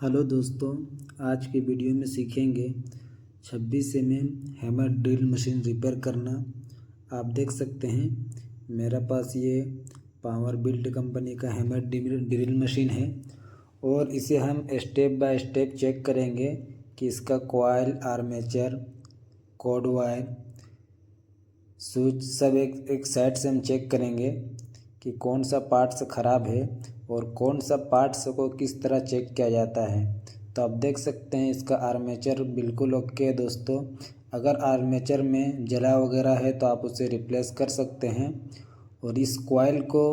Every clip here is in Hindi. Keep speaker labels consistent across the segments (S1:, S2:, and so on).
S1: हेलो दोस्तों, आज के वीडियो में सीखेंगे 26 हैमर ड्रिल मशीन रिपेयर करना। आप देख सकते हैं मेरा पास ये पावर बिल्ड कंपनी का हैमर ड्रिल मशीन है और इसे हम स्टेप बाय स्टेप चेक करेंगे कि इसका coil, armature, cord wire, switch सब एक साइड से हम चेक करेंगे कि कौन सा पार्ट्स ख़राब है और कौन सा पार्ट्स को किस तरह चेक किया जाता है। तो आप देख सकते हैं इसका आर्मेचर बिल्कुल ओके है दोस्तों। अगर आर्मेचर में जला वगैरह है तो आप उसे रिप्लेस कर सकते हैं। और इस कॉइल को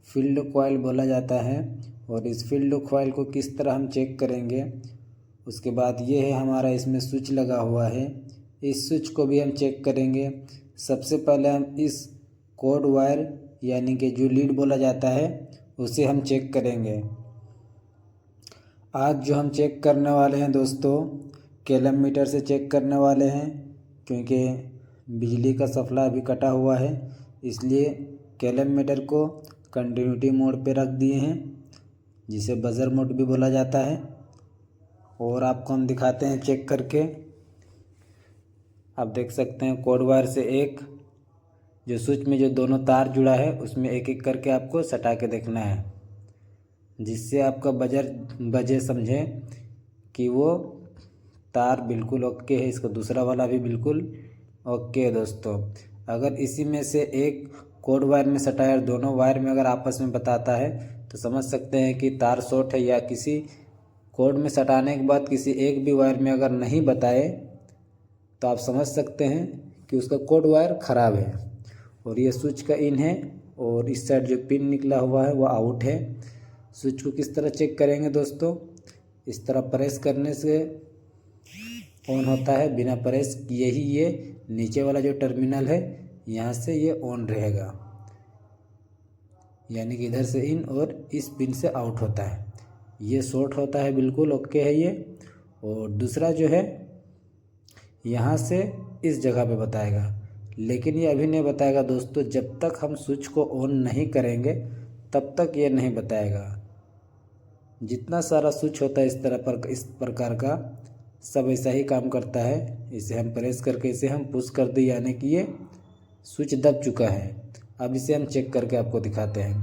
S1: फील्ड कॉइल बोला जाता है और इस फील्ड कॉइल को किस तरह हम चेक करेंगे। उसके बाद ये है हमारा इसमें स्विच लगा हुआ है, इस स्विच को भी हम चेक करेंगे। सबसे पहले हम इस कॉर्ड वायर यानी कि जो लीड बोला जाता है उसे हम चेक करेंगे। आज जो हम चेक करने वाले हैं दोस्तों, केलम मीटर से चेक करने वाले हैं, क्योंकि बिजली का सप्लाई अभी कटा हुआ है, इसलिए केलम मीटर को कंटिन्यूटी मोड पे रख दिए हैं, जिसे बजर मोड भी बोला जाता है। और आपको हम दिखाते हैं चेक करके। आप देख सकते हैं कॉर्ड वायर से एक जो स्विच में जो दोनों तार जुड़ा है उसमें एक एक करके आपको सटा के देखना है, जिससे आपका बजे समझे कि वो तार बिल्कुल ओके है। इसका दूसरा वाला भी बिल्कुल ओके है दोस्तों। अगर इसी में से एक कॉर्ड वायर में सटा है और दोनों वायर में अगर आपस में बताता है तो समझ सकते हैं कि तार शॉर्ट है, या किसी कॉर्ड में सटाने के बाद किसी एक भी वायर में अगर नहीं बताए तो आप समझ सकते हैं कि उसका कॉर्ड वायर ख़राब है। और ये स्विच का इन है और इस साइड जो पिन निकला हुआ है वो आउट है। स्विच को किस तरह चेक करेंगे दोस्तों, इस तरह प्रेस करने से ऑन होता है, बिना प्रेस किए ही ये नीचे वाला जो टर्मिनल है यहाँ से ये ऑन रहेगा, यानी कि इधर से इन और इस पिन से आउट होता है। ये शॉर्ट होता है, बिल्कुल ओके है ये। और दूसरा जो है यहाँ से इस जगह पे बताएगा, लेकिन ये अभी नहीं बताएगा दोस्तों। जब तक हम स्विच को ऑन नहीं करेंगे तब तक ये नहीं बताएगा। जितना सारा स्विच होता है इस प्रकार का सब ऐसा ही काम करता है। इसे हम प्रेस करके इसे हम पुश कर दें, यानी कि ये स्विच दब चुका है। अब इसे हम चेक करके आपको दिखाते हैं।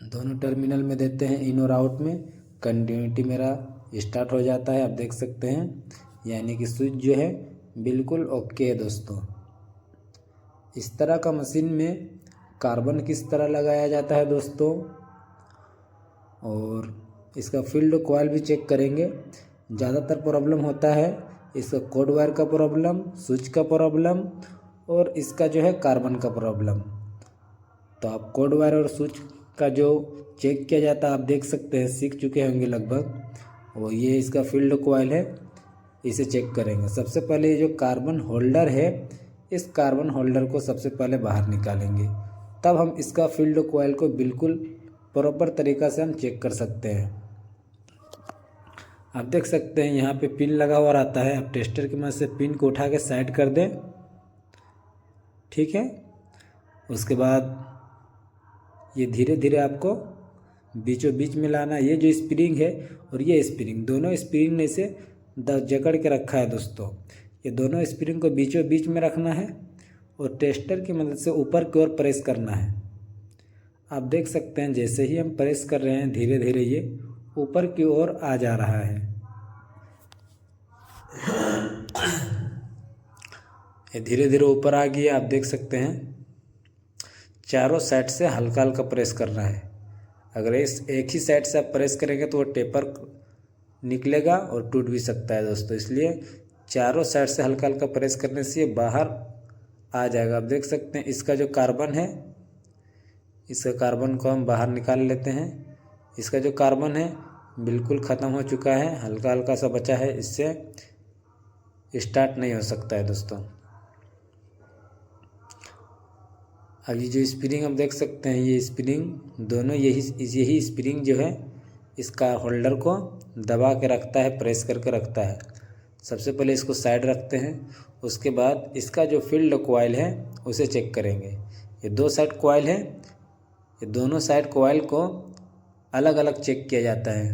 S1: दोनों टर्मिनल में देते हैं इन और आउट में, कंटिन्यूटी मेरा स्टार्ट हो जाता है। आप देख सकते हैं यानी कि स्विच जो है बिल्कुल ओके है दोस्तों। इस तरह का मशीन में कार्बन किस तरह लगाया जाता है दोस्तों, और इसका फील्ड कॉइल भी चेक करेंगे। ज़्यादातर प्रॉब्लम होता है इसका कॉर्ड वायर का प्रॉब्लम, स्विच का प्रॉब्लम और इसका जो है कार्बन का प्रॉब्लम। तो आप कॉर्ड वायर और स्विच का जो चेक किया जाता है आप देख सकते हैं, सीख चुके होंगे लगभग। और ये इसका फील्ड कॉइल है, इसे चेक करेंगे। सबसे पहले ये जो कार्बन होल्डर है, इस कार्बन होल्डर को सबसे पहले बाहर निकालेंगे, तब हम इसका फील्ड कॉइल को बिल्कुल प्रॉपर तरीक़ा से हम चेक कर सकते हैं। आप देख सकते हैं यहाँ पे पिन लगा हुआ रहता है। आप टेस्टर की मदद से पिन को उठा के साइड कर दें, ठीक है। उसके बाद ये धीरे धीरे आपको बीचों बीच में लाना। ये जो स्प्रिंग है और ये स्प्रिंग, दोनों स्प्रिंग ने इसे जकड़ के रखा है दोस्तों। ये दोनों स्प्रिंग को बीचों बीच में रखना है और टेस्टर की मदद से ऊपर की ओर प्रेस करना है। आप देख सकते हैं जैसे ही हम प्रेस कर रहे हैं धीरे धीरे ये ऊपर की ओर आ जा रहा है। ये धीरे धीरे ऊपर आ गया। आप देख सकते हैं चारों साइड से हल्का हल्का प्रेस करना है। अगर इस एक ही साइड से आप प्रेस करेंगे तो वो टेपर निकलेगा और टूट भी सकता है दोस्तों, इसलिए चारों साइड से हल्का हल्का प्रेस करने से ये बाहर आ जाएगा। आप देख सकते हैं इसका जो कार्बन है, इसका कार्बन को हम बाहर निकाल लेते हैं। इसका जो कार्बन है बिल्कुल ख़त्म हो चुका है, हल्का हल्का सा बचा है, इससे स्टार्ट नहीं हो सकता है दोस्तों। अब ये जो स्प्रिंग हम देख सकते हैं, ये स्प्रिंग दोनों यही स्प्रिंग जो है इस कार होल्डर को दबा के रखता है, प्रेस करके रखता है। सबसे पहले इसको साइड रखते हैं, उसके बाद इसका जो फील्ड कॉइल है उसे चेक करेंगे। ये दो साइड कॉइल है, ये दोनों साइड कॉइल को अलग अलग चेक किया जाता है।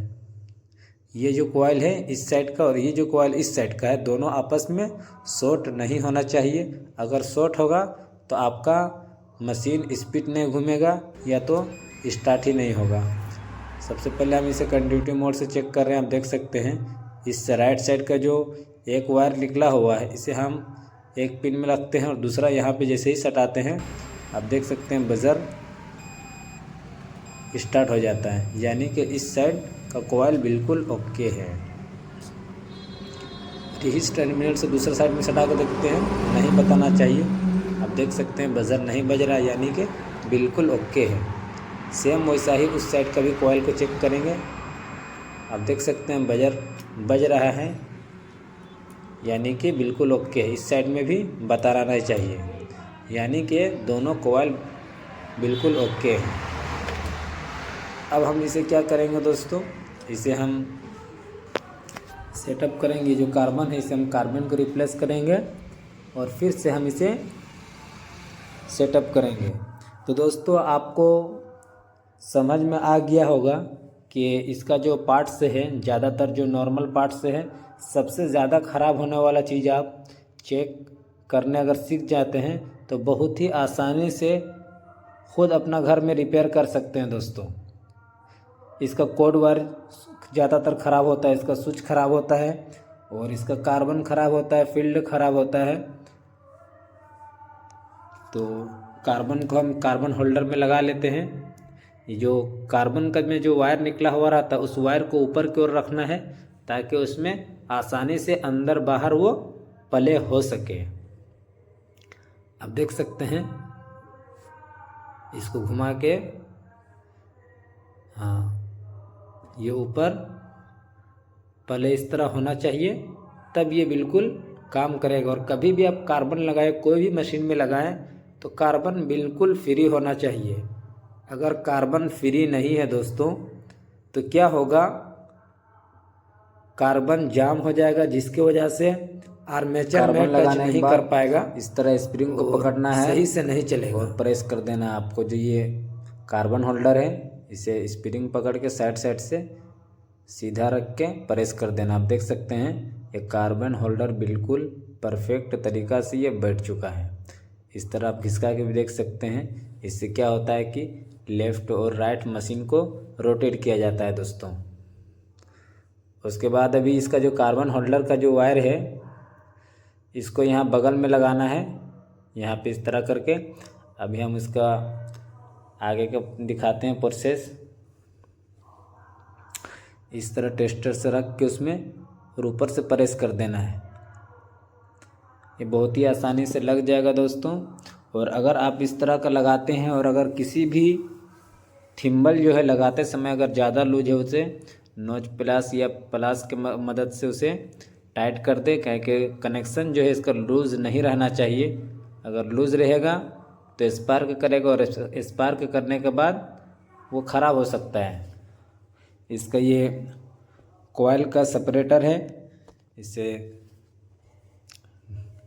S1: ये जो कॉइल है इस साइड का और ये जो कॉइल इस साइड का है, दोनों आपस में शॉर्ट नहीं होना चाहिए। अगर शॉर्ट होगा तो आपका मशीन स्पीड नहीं घूमेगा या तो स्टार्ट ही नहीं होगा। सबसे पहले हम इसे कंटिन्यूटी मोड से चेक कर रहे हैं। आप देख सकते हैं इस राइट साइड का जो एक वायर निकला हुआ है इसे हम एक पिन में रखते हैं और दूसरा यहाँ पे जैसे ही सटाते हैं आप देख सकते हैं बजर स्टार्ट हो जाता है, यानी कि इस साइड का कॉइल बिल्कुल ओके है। इस टर्मिनल से दूसरा साइड में सटा कर देखते हैं, नहीं बताना चाहिए। आप देख सकते हैं बजर नहीं बज रहा, यानी कि बिल्कुल ओके है। सेम वैसा ही उस साइड का भी कॉइल को चेक करेंगे। आप देख सकते हैं बजर बज रहा है, यानी कि बिल्कुल ओके है। इस साइड में भी बता रहना चाहिए, यानी कि दोनों कॉइल बिल्कुल ओके हैं। अब हम इसे क्या करेंगे दोस्तों, इसे हम सेटअप करेंगे। जो कार्बन है इसे हम कार्बन को रिप्लेस करेंगे और फिर से हम इसे सेटअप करेंगे। तो दोस्तों आपको समझ में आ गया होगा कि इसका जो पार्ट्स है, ज़्यादातर जो नॉर्मल पार्ट्स है, सबसे ज़्यादा ख़राब होने वाला चीज़ आप चेक करने अगर सीख जाते हैं तो बहुत ही आसानी से खुद अपना घर में रिपेयर कर सकते हैं दोस्तों। इसका कोड वायर ज़्यादातर ख़राब होता है, इसका स्विच ख़राब होता है और इसका कार्बन ख़राब होता है, फील्ड ख़राब होता है। तो कार्बन को हम कार्बन होल्डर में लगा लेते हैं। ये जो कार्बन का में जो वायर निकला हुआ रहता है उस वायर को ऊपर की ओर रखना है ताकि उसमें आसानी से अंदर बाहर वो प्ले हो सके। आप देख सकते हैं इसको घुमा के, हाँ ये ऊपर प्ले इस तरह होना चाहिए, तब ये बिल्कुल काम करेगा। और कभी भी आप कार्बन लगाए, कोई भी मशीन में लगाएं तो कार्बन बिल्कुल फ्री होना चाहिए। अगर कार्बन फ्री नहीं है दोस्तों तो क्या होगा, कार्बन जाम हो जाएगा, जिसकी वजह से आर्मेचर में टच नहीं कर पाएगा। इस तरह स्प्रिंग को पकड़ना है, सही से नहीं चलेगा और प्रेस कर देना आपको। जो ये कार्बन होल्डर है इसे स्प्रिंग पकड़ के साइड साइड से सीधा रख के प्रेस कर देना। आप देख सकते हैं ये कार्बन होल्डर बिल्कुल परफेक्ट तरीक़ा से ये बैठ चुका है। इस तरह आप घिसका के भी देख सकते हैं। इससे क्या होता है कि लेफ़्ट और राइट मशीन को रोटेट किया जाता है दोस्तों। उसके बाद अभी इसका जो कार्बन होल्डर का जो वायर है इसको यहाँ बगल में लगाना है, यहाँ पे इस तरह करके। अभी हम इसका आगे का दिखाते हैं प्रोसेस। इस तरह टेस्टर से रख के उसमें और ऊपर से प्रेस कर देना है। ये बहुत ही आसानी से लग जाएगा दोस्तों। और अगर आप इस तरह का लगाते हैं और अगर किसी भी थिम्बल जो है लगाते समय अगर ज़्यादा लूज है उसे नोच प्लास या प्लास के मदद से उसे टाइट कर दे, कह के कनेक्शन जो है इसका लूज नहीं रहना चाहिए। अगर लूज रहेगा तो स्पार्क करेगा और स्पार्क करने के बाद वो ख़राब हो सकता है। इसका ये कॉइल का सेपरेटर है, इसे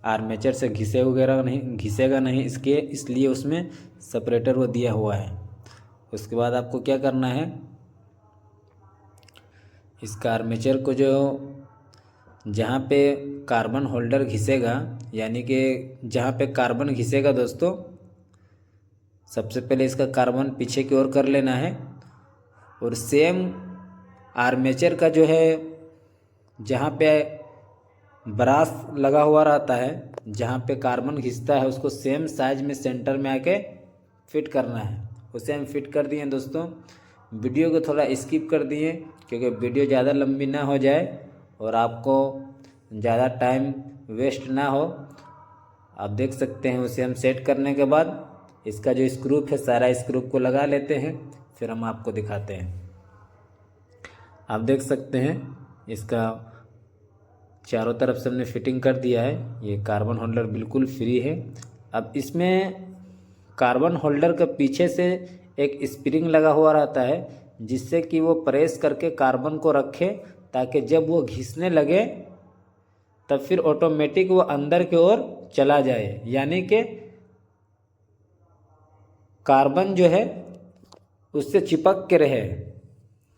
S1: आर्मेचर से घिसेगा नहीं इसके, इसलिए उसमें सेपरेटर वो दिया हुआ है। उसके बाद आपको क्या करना है, इसका आर्मेचर को जो जहाँ पे कार्बन होल्डर घिसेगा, यानी कि जहाँ पे कार्बन घिसेगा दोस्तों, सबसे पहले इसका कार्बन पीछे की ओर कर लेना है। और सेम आर्मेचर का जो है जहाँ पे ब्रास लगा हुआ रहता है, जहाँ पे कार्बन घिसता है, उसको सेम साइज में सेंटर में आके फिट करना है। उसे हम फिट कर दिए दोस्तों। वीडियो को थोड़ा स्किप कर दिए क्योंकि वीडियो ज़्यादा लंबी ना हो जाए और आपको ज़्यादा टाइम वेस्ट ना हो। आप देख सकते हैं उसे हम सेट करने के बाद इसका जो स्क्रू है सारा स्क्रू को लगा लेते हैं, फिर हम आपको दिखाते हैं। आप देख सकते हैं इसका चारों तरफ से हमने फिटिंग कर दिया है। ये कार्बन होल्डर बिल्कुल फ्री है। अब इसमें कार्बन होल्डर के पीछे से एक स्प्रिंग लगा हुआ रहता है जिससे कि वो प्रेस करके कार्बन को रखे, ताकि जब वो घिसने लगे तब फिर ऑटोमेटिक वो अंदर की ओर चला जाए, यानी कि कार्बन जो है उससे चिपक के रहे।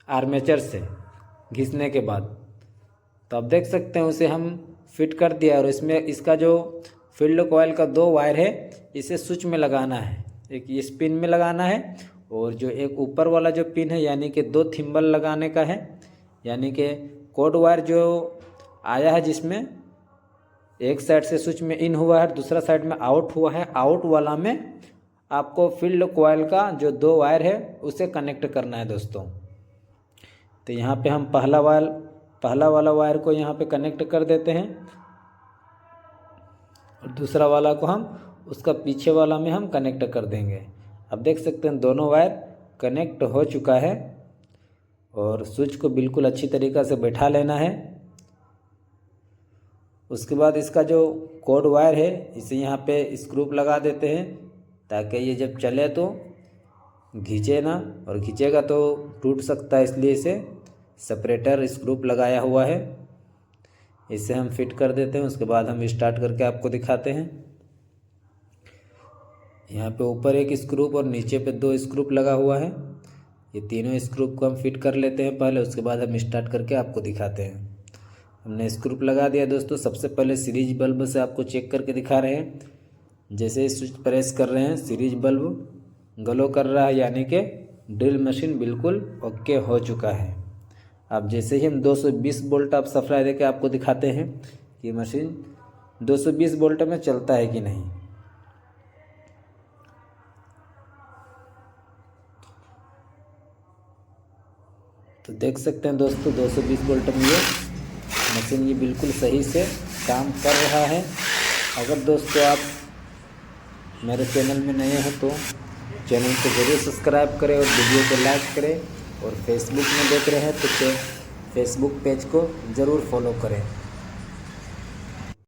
S1: आर्मेचर से घिसने के बाद। तो आप देख सकते हैं उसे हम फिट कर दिया और इसमें इसका जो फील्ड कॉइल का 2 वायर है इसे स्विच में लगाना है। एक इस पिन में लगाना है और जो एक ऊपर वाला जो पिन है यानी कि 2 थिम्बल लगाने का है, यानी कि कोड वायर जो आया है जिसमें एक साइड से स्विच में इन हुआ है, दूसरा साइड में आउट हुआ है, आउट वाला में आपको फील्ड कॉइल का जो 2 वायर है उसे कनेक्ट करना है दोस्तों। तो यहाँ पे हम पहला वाला वायर को यहाँ पे कनेक्ट कर देते हैं और दूसरा वाला को हम उसका पीछे वाला में हम कनेक्ट कर देंगे। अब देख सकते हैं दोनों वायर कनेक्ट हो चुका है और स्विच को बिल्कुल अच्छी तरीक़ा से बैठा लेना है। उसके बाद इसका जो कोड वायर है इसे यहाँ पे स्क्रू लगा देते हैं ताकि ये जब चले तो खींचे ना, और खींचेगा तो टूट सकता है, इसलिए इसे सेपरेटर स्क्रू लगाया हुआ है। इसे हम फिट कर देते हैं। उसके बाद हम स्टार्ट करके आपको दिखाते हैं। यहाँ पे ऊपर एक स्क्रू और नीचे पे 2 स्क्रू लगा हुआ है। ये तीनों स्क्रू को हम फिट कर लेते हैं पहले, उसके बाद हम स्टार्ट करके आपको दिखाते हैं। हमने स्क्रू लगा दिया दोस्तों। सबसे पहले सीरीज बल्ब से आपको चेक करके दिखा रहे हैं। जैसे स्विच प्रेस कर रहे हैं सीरीज बल्ब ग्लो कर रहा है, यानी कि ड्रिल मशीन बिल्कुल ओके हो चुका है। अब जैसे ही हम 220 वोल्ट आप सप्लाई देके आपको दिखाते हैं कि मशीन 220 वोल्ट में चलता है कि नहीं। तो देख सकते हैं दोस्तों 220 वोल्ट में ये मशीन ये बिल्कुल सही से काम कर रहा है। अगर दोस्तों आप मेरे चैनल में नए हैं तो चैनल को ज़रूर सब्सक्राइब करें और वीडियो को लाइक करें, और फेसबुक में देख रहे हैं तो फेसबुक पेज को ज़रूर फॉलो करें।